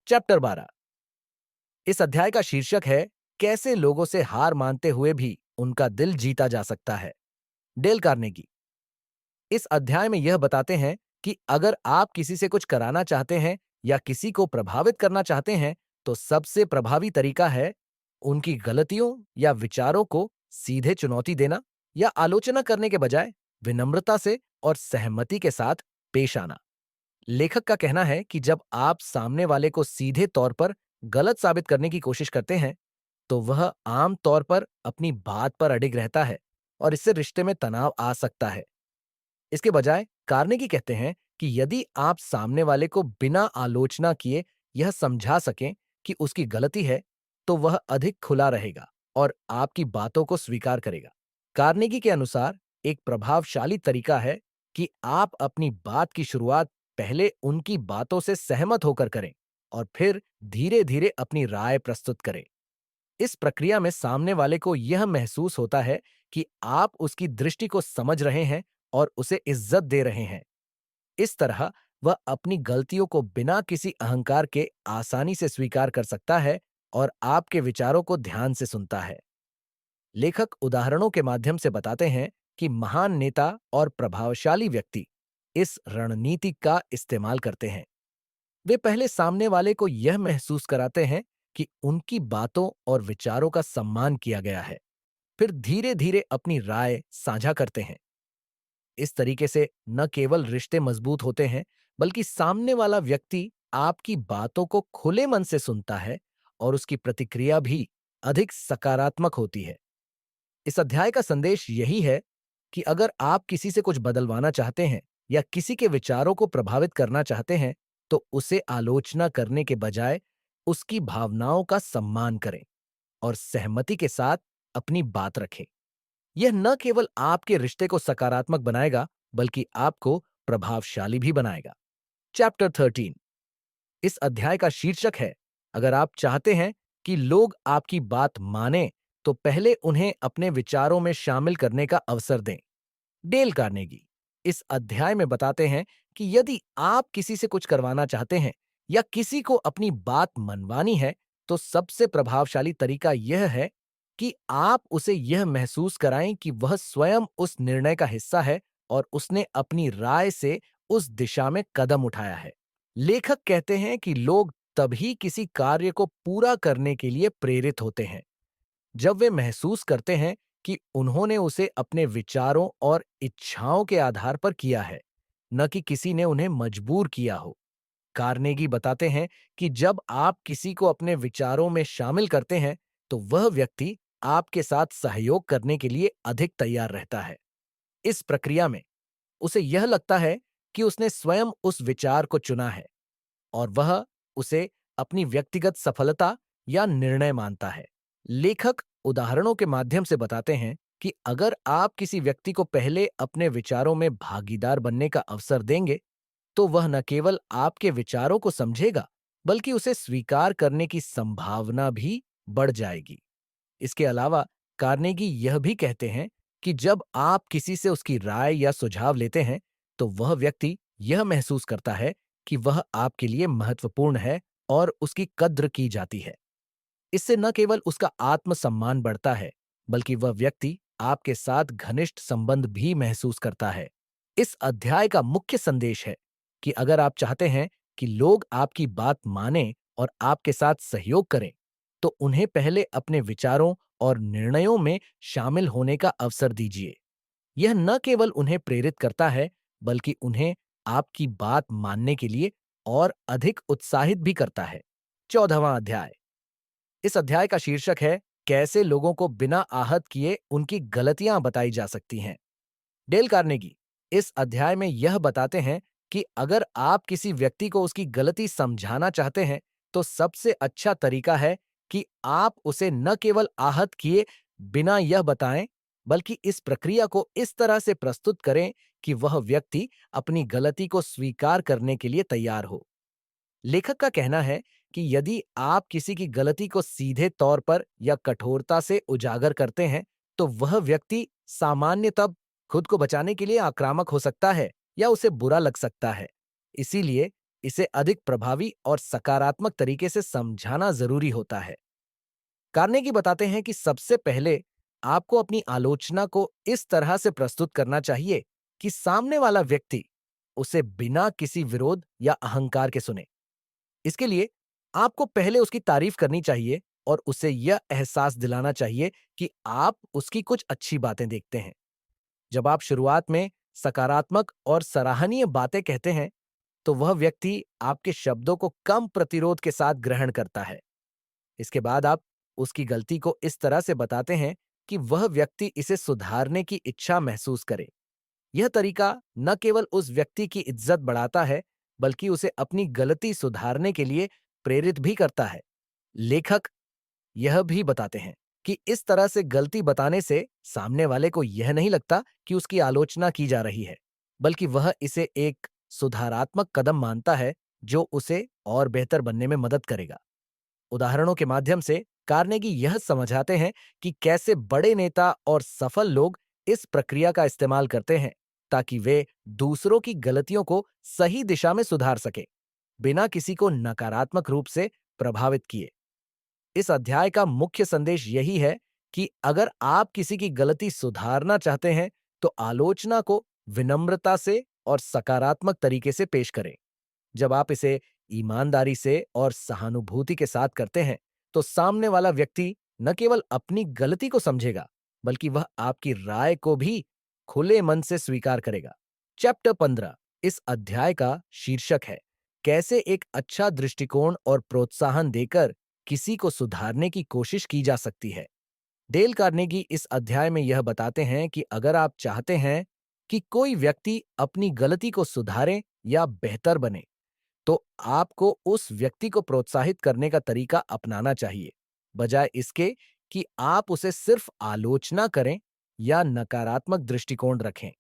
Chapter 12। इस अध्याय का शीर्षक है कैसे लोगों से हार मानते हुए भी उनका दिल जीता जा सकता है। डेल कार्नेगी इस अध्याय में यह बताते हैं कि अगर आप किसी से कुछ कराना चाहते हैं या किसी को प्रभावित करना चाहते हैं तो सबसे प्रभावी तरीका है उनकी गलतियों या विचारों को सीधे चुनौती देना या आलोचना करने के बजाय विनम्रता से और सहमति के साथ पेश आना। लेखक का कहना है कि जब आप सामने वाले को सीधे तौर पर गलत साबित करने की कोशिश करते हैं तो वह आम तौर पर अपनी बात पर अडिग रहता है और इससे रिश्ते में तनाव आ सकता है। इसके बजाय कार्नेगी कहते हैं कि यदि आप सामने वाले को बिना आलोचना किए यह समझा सकें कि उसकी गलती है तो वह अधिक खुला रहेगा और आपकी बातों को स्वीकार करेगा। कार्नेगी के अनुसार एक प्रभावशाली तरीका है कि आप अपनी बात की शुरुआत पहले उनकी बातों से सहमत होकर करें और फिर धीरे धीरे अपनी राय प्रस्तुत करें। इस प्रक्रिया में सामने वाले को यह महसूस होता है कि आप उसकी दृष्टि को समझ रहे हैं और उसे इज्जत दे रहे हैं। इस तरह वह अपनी गलतियों को बिना किसी अहंकार के आसानी से स्वीकार कर सकता है और आपके विचारों को ध्यान से सुनता है। लेखक उदाहरणों के माध्यम से बताते हैं कि महान नेता और प्रभावशाली व्यक्ति इस रणनीति का इस्तेमाल करते हैं। वे पहले सामने वाले को यह महसूस कराते हैं कि उनकी बातों और विचारों का सम्मान किया गया है, फिर धीरे धीरे अपनी राय साझा करते हैं। इस तरीके से न केवल रिश्ते मजबूत होते हैं बल्कि सामने वाला व्यक्ति आपकी बातों को खुले मन से सुनता है और उसकी प्रतिक्रिया भी अधिक सकारात्मक होती है। इस अध्याय का संदेश यही है कि अगर आप किसी से कुछ बदलवाना चाहते हैं या किसी के विचारों को प्रभावित करना चाहते हैं तो उसे आलोचना करने के बजाय उसकी भावनाओं का सम्मान करें और सहमति के साथ अपनी बात रखें। यह न केवल आपके रिश्ते को सकारात्मक बनाएगा बल्कि आपको प्रभावशाली भी बनाएगा। चैप्टर 13 इस अध्याय का शीर्षक है अगर आप चाहते हैं कि लोग आपकी बात माने तो पहले उन्हें अपने विचारों में शामिल करने का अवसर दें। डेल कार्नेगी इस अध्याय में बताते हैं कि यदि आप किसी से कुछ करवाना चाहते हैं या किसी को अपनी बात मनवानी है तो सबसे प्रभावशाली तरीका यह है कि आप उसे यह महसूस कराएं कि वह स्वयं उस निर्णय का हिस्सा है और उसने अपनी राय से उस दिशा में कदम उठाया है। लेखक कहते हैं कि लोग तभी किसी कार्य को पूरा करने के लिए प्रेरित होते हैं जब वे महसूस करते हैं कि उन्होंने उसे अपने विचारों और इच्छाओं के आधार पर किया है, न कि किसी ने उन्हें मजबूर किया हो। कार्नेगी बताते हैं कि जब आप किसी को अपने विचारों में शामिल करते हैं, तो वह व्यक्ति आपके साथ सहयोग करने के लिए अधिक तैयार रहता है। इस प्रक्रिया में उसे यह लगता है कि उसने स्वयं उस विचार को चुना है और वह उसे अपनी व्यक्तिगत सफलता या निर्णय मानता है। लेखक उदाहरणों के माध्यम से बताते हैं कि अगर आप किसी व्यक्ति को पहले अपने विचारों में भागीदार बनने का अवसर देंगे, तो वह न केवल आपके विचारों को समझेगा, बल्कि उसे स्वीकार करने की संभावना भी बढ़ जाएगी। इसके अलावा कार्नेगी यह भी कहते हैं कि जब आप किसी से उसकी राय या सुझाव लेते हैं, तो वह व्यक्ति यह महसूस करता है कि वह आपके लिए महत्वपूर्ण है और उसकी कद्र की जाती है। इससे न केवल उसका आत्मसम्मान बढ़ता है, बल्कि वह व्यक्ति आपके साथ घनिष्ठ संबंध भी महसूस करता है। इस अध्याय का मुख्य संदेश है कि अगर आप चाहते हैं कि लोग आपकी बात मानें और आपके साथ सहयोग करें, तो उन्हें पहले अपने विचारों और निर्णयों में शामिल होने का अवसर दीजिए। यह न केवल उन्हें प्रेरित करता है, बल्कि उन्हें आपकी बात मानने के लिए और अधिक उत्साहित भी करता है। 14वां अध्याय इस अध्याय का शीर्षक है कैसे लोगों को बिना आहत किए उनकी गलतियां बताई जा सकती हैं। डेल कार्नेगी इस अध्याय में यह बताते हैं कि अगर आप किसी व्यक्ति को उसकी गलती समझाना चाहते हैं तो सबसे अच्छा तरीका है कि आप उसे न केवल आहत किए बिना यह बताएं, बल्कि इस प्रक्रिया को इस तरह से प्रस्तुत करें कि वह व्यक्ति अपनी गलती को स्वीकार करने के लिए तैयार हो। लेखक का कहना है कि यदि आप किसी की गलती को सीधे तौर पर या कठोरता से उजागर करते हैं, तो वह व्यक्ति सामान्यतः खुद को बचाने के लिए आक्रामक हो सकता है या उसे बुरा लग सकता है। इसीलिए इसे अधिक प्रभावी और सकारात्मक तरीके से समझाना जरूरी होता है। कार्नेगी बताते हैं कि सबसे पहले आपको अपनी आलोचना को इस तरह से प्रस्तुत करना चाहिए कि सामने वाला व्यक्ति उसे बिना किसी विरोध या अहंकार के सुने। इसके लिए आपको पहले उसकी तारीफ करनी चाहिए और उसे यह एहसास दिलाना चाहिए कि आप उसकी कुछ अच्छी बातें देखते हैं। जब आप शुरुआत में सकारात्मक और सराहनीय बातें कहते हैं, तो वह व्यक्ति आपके शब्दों को कम प्रतिरोध के साथ ग्रहण करता है। इसके बाद आप उसकी गलती को इस तरह से बताते हैं कि वह व्यक्ति इसे सुधारने की इच्छा महसूस करे। यह तरीका न केवल उस व्यक्ति की इज्जत बढ़ाता है, बल्कि उसे अपनी गलती सुधारने के लिए प्रेरित भी करता है। लेखक यह भी बताते हैं कि इस तरह से गलती बताने से सामने वाले को यह नहीं लगता कि उसकी आलोचना की जा रही है, बल्कि वह इसे एक सुधारात्मक कदम मानता है जो उसे और बेहतर बनने में मदद करेगा। उदाहरणों के माध्यम से कार्नेगी यह समझाते हैं कि कैसे बड़े नेता और सफल लोग इस प्रक्रिया का इस्तेमाल करते हैं ताकि वे दूसरों की गलतियों को सही दिशा में सुधार सके, बिना किसी को नकारात्मक रूप से प्रभावित किए। इस अध्याय का मुख्य संदेश यही है कि अगर आप किसी की गलती सुधारना चाहते हैं, तो आलोचना को विनम्रता से और सकारात्मक तरीके से पेश करें। जब आप इसे ईमानदारी से और सहानुभूति के साथ करते हैं, तो सामने वाला व्यक्ति न केवल अपनी गलती को समझेगा, बल्कि वह आपकी राय को भी खुले मन से स्वीकार करेगा। चैप्टर 15 इस अध्याय का शीर्षक है, कैसे एक अच्छा दृष्टिकोण और प्रोत्साहन देकर किसी को सुधारने की कोशिश की जा सकती है। डेल कार्नेगी इस अध्याय में यह बताते हैं कि अगर आप चाहते हैं कि कोई व्यक्ति अपनी गलती को सुधारे या बेहतर बने, तो आपको उस व्यक्ति को प्रोत्साहित करने का तरीका अपनाना चाहिए, बजाय इसके कि आप उसे सिर्फ आलोचना करें या नकारात्मक दृष्टिकोण रखें।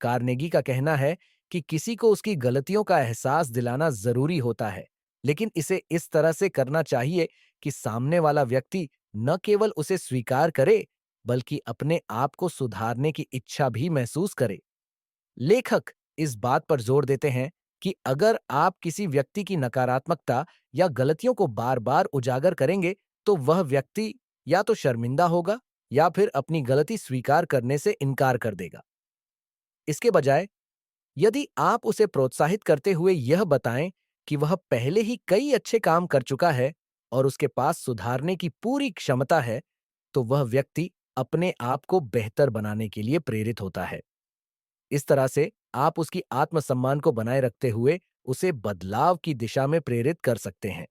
कार्नेगी का कहना है कि किसी को उसकी गलतियों का एहसास दिलाना जरूरी होता है, लेकिन इसे इस तरह से करना चाहिए कि सामने वाला व्यक्ति न केवल उसे स्वीकार करे, बल्कि अपने आप को सुधारने की इच्छा भी महसूस करे। लेखक इस बात पर जोर देते हैं कि अगर आप किसी व्यक्ति की नकारात्मकता या गलतियों को बार बार उजागर करेंगे, तो वह व्यक्ति या तो शर्मिंदा होगा या फिर अपनी गलती स्वीकार करने से इनकार कर देगा। इसके बजाय यदि आप उसे प्रोत्साहित करते हुए यह बताएं कि वह पहले ही कई अच्छे काम कर चुका है और उसके पास सुधारने की पूरी क्षमता है, तो वह व्यक्ति अपने आप को बेहतर बनाने के लिए प्रेरित होता है। इस तरह से आप उसकी आत्मसम्मान को बनाए रखते हुए उसे बदलाव की दिशा में प्रेरित कर सकते हैं।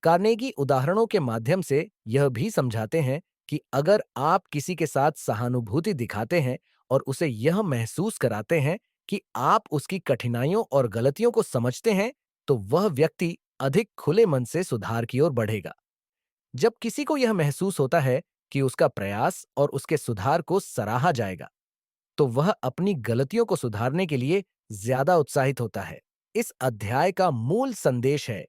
कार्नेगी उदाहरणों के माध्यम से यह भी समझाते हैं कि अगर आप किसी के साथ सहानुभूति दिखाते हैं और उसे यह महसूस कराते हैं कि आप उसकी कठिनाइयों और गलतियों को समझते हैं, तो वह व्यक्ति अधिक खुले मन से सुधार की ओर बढ़ेगा। जब किसी को यह महसूस होता है कि उसका प्रयास और उसके सुधार को सराहा जाएगा, तो वह अपनी गलतियों को सुधारने के लिए ज्यादा उत्साहित होता है। इस अध्याय का मूल संदेश है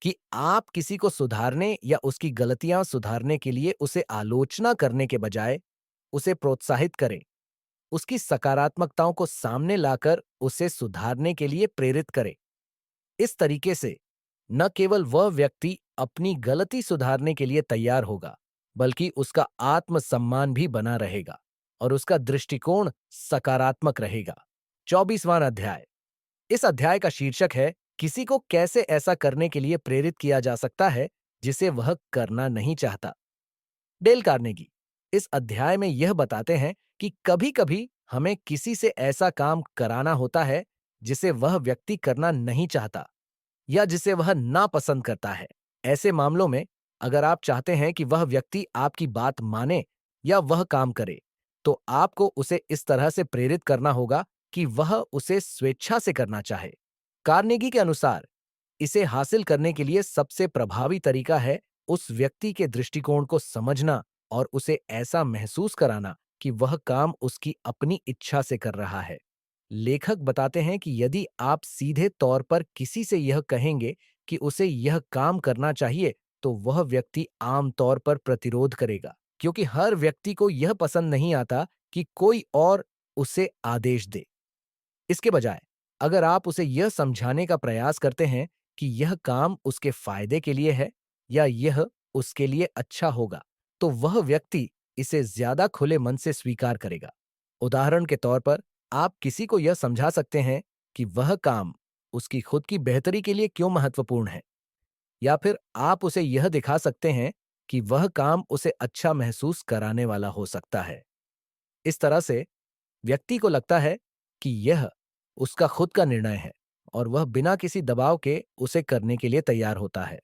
कि आप किसी को सुधारने या उसकी गलतियां सुधारने के लिए उसे आलोचना करने के बजाय उसे प्रोत्साहित करें, उसकी सकारात्मकताओं को सामने लाकर उसे सुधारने के लिए प्रेरित करें। इस तरीके से न केवल वह व्यक्ति अपनी गलती सुधारने के लिए तैयार होगा, बल्कि उसका आत्मसम्मान भी बना रहेगा और उसका दृष्टिकोण सकारात्मक रहेगा। 24वां अध्याय इस अध्याय का शीर्षक है, किसी को कैसे ऐसा करने के लिए प्रेरित किया जा सकता है जिसे वह करना नहीं चाहता। डेल कार्नेगी इस अध्याय में यह बताते हैं कि कभी-कभी हमें किसी से ऐसा काम कराना होता है जिसे वह व्यक्ति करना नहीं चाहता या जिसे वह नापसंद करता है। ऐसे मामलों में अगर आप चाहते हैं कि वह व्यक्ति आपकी बात माने या वह काम करे, तो आपको उसे इस तरह से प्रेरित करना होगा कि वह उसे स्वेच्छा से करना चाहे। कार्नेगी के अनुसार इसे हासिल करने के लिए सबसे प्रभावी तरीका है उस व्यक्ति के दृष्टिकोण को समझना और उसे ऐसा महसूस कराना कि वह काम उसकी अपनी इच्छा से कर रहा है। लेखक बताते हैं कि यदि आप सीधे तौर पर किसी से यह कहेंगे कि उसे यह काम करना चाहिए, तो वह व्यक्ति आम तौर पर प्रतिरोध करेगा, क्योंकि हर व्यक्ति को यह पसंद नहीं आता कि कोई और उसे आदेश दे। इसके बजाय अगर आप उसे यह समझाने का प्रयास करते हैं कि यह काम उसके फायदे के लिए है या यह उसके लिए अच्छा होगा, तो वह व्यक्ति इसे ज्यादा खुले मन से स्वीकार करेगा। उदाहरण के तौर पर, आप किसी को यह समझा सकते हैं कि वह काम उसकी खुद की बेहतरी के लिए क्यों महत्वपूर्ण है, या फिर आप उसे यह दिखा सकते हैं कि वह काम उसे अच्छा महसूस कराने वाला हो सकता है। इस तरह से व्यक्ति को लगता है कि यह उसका खुद का निर्णय है और वह बिना किसी दबाव के उसे करने के लिए तैयार होता है।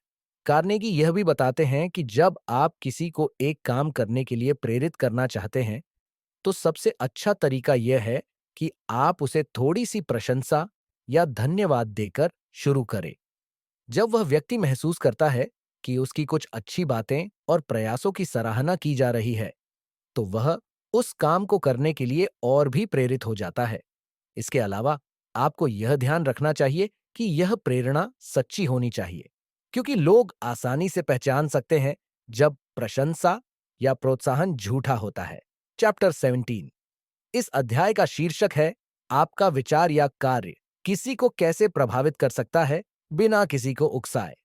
कार्नेगी यह भी बताते हैं कि जब आप किसी को एक काम करने के लिए प्रेरित करना चाहते हैं, तो सबसे अच्छा तरीका यह है कि आप उसे थोड़ी सी प्रशंसा या धन्यवाद देकर शुरू करें। जब वह व्यक्ति महसूस करता है कि उसकी कुछ अच्छी बातें और प्रयासों की सराहना की जा रही है, तो वह उस काम को करने के लिए और भी प्रेरित हो जाता है। इसके अलावा आपको यह ध्यान रखना चाहिए कि यह प्रेरणा सच्ची होनी चाहिए, क्योंकि लोग आसानी से पहचान सकते हैं जब प्रशंसा या प्रोत्साहन झूठा होता है। चैप्टर 17। इस अध्याय का शीर्षक है, आपका विचार या कार्य किसी को कैसे प्रभावित कर सकता है बिना किसी को उकसाए।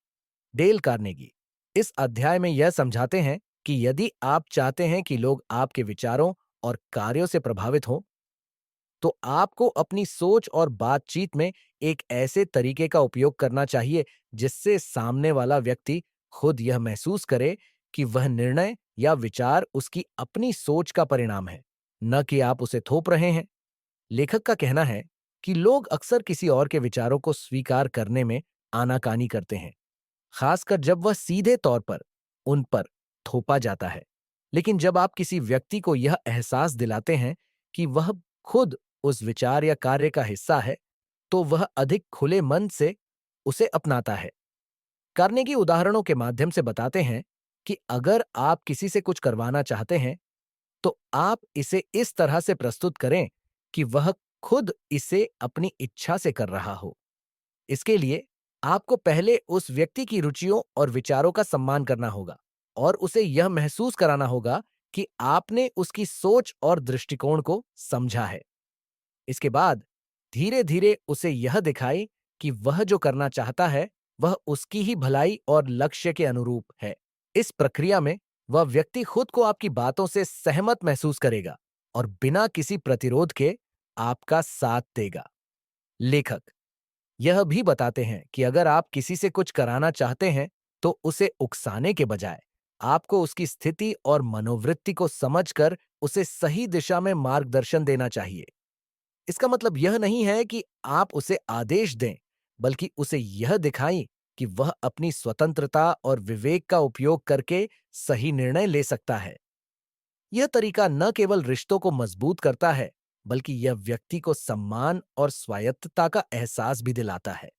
डेल कार्नेगी इस अध्याय में यह समझाते हैं कि यदि आप चाहते हैं कि लोग आपके विचारों और कार्यों से प्रभावित हों, तो आपको अपनी सोच और बातचीत में एक ऐसे तरीके का उपयोग करना चाहिए जिससे सामने वाला व्यक्ति खुद यह महसूस करे कि वह निर्णय या विचार उसकी अपनी सोच का परिणाम है, न कि आप उसे थोप रहे हैं। लेखक का कहना है कि लोग अक्सर किसी और के विचारों को स्वीकार करने में आनाकानी करते हैं, खासकर जब वह सीधे तौर पर उन पर थोपा जाता है। लेकिन जब आप किसी व्यक्ति को यह एहसास दिलाते हैं कि वह खुद उस विचार या कार्य का हिस्सा है, तो वह अधिक खुले मन से उसे अपनाता है। कार्नेगी उदाहरणों के माध्यम से बताते हैं कि अगर आप किसी से कुछ करवाना चाहते हैं, तो आप इसे इस तरह से प्रस्तुत करें कि वह खुद इसे अपनी इच्छा से कर रहा हो। इसके लिए आपको पहले उस व्यक्ति की रुचियों और विचारों का सम्मान करना होगा और उसे यह महसूस कराना होगा कि आपने उसकी सोच और दृष्टिकोण को समझा है। इसके बाद धीरे धीरे उसे यह दिखाएं कि वह जो करना चाहता है वह उसकी ही भलाई और लक्ष्य के अनुरूप है। इस प्रक्रिया में वह व्यक्ति खुद को आपकी बातों से सहमत महसूस करेगा और बिना किसी प्रतिरोध के आपका साथ देगा। लेखक यह भी बताते हैं कि अगर आप किसी से कुछ कराना चाहते हैं, तो उसे उकसाने के बजाय आपको उसकी स्थिति और मनोवृत्ति को समझकर उसे सही दिशा में मार्गदर्शन देना चाहिए। इसका मतलब यह नहीं है कि आप उसे आदेश दें, बल्कि उसे यह दिखाएं कि वह अपनी स्वतंत्रता और विवेक का उपयोग करके सही निर्णय ले सकता है। यह तरीका न केवल रिश्तों को मजबूत करता है, बल्कि यह व्यक्ति को सम्मान और स्वायत्तता का एहसास भी दिलाता है।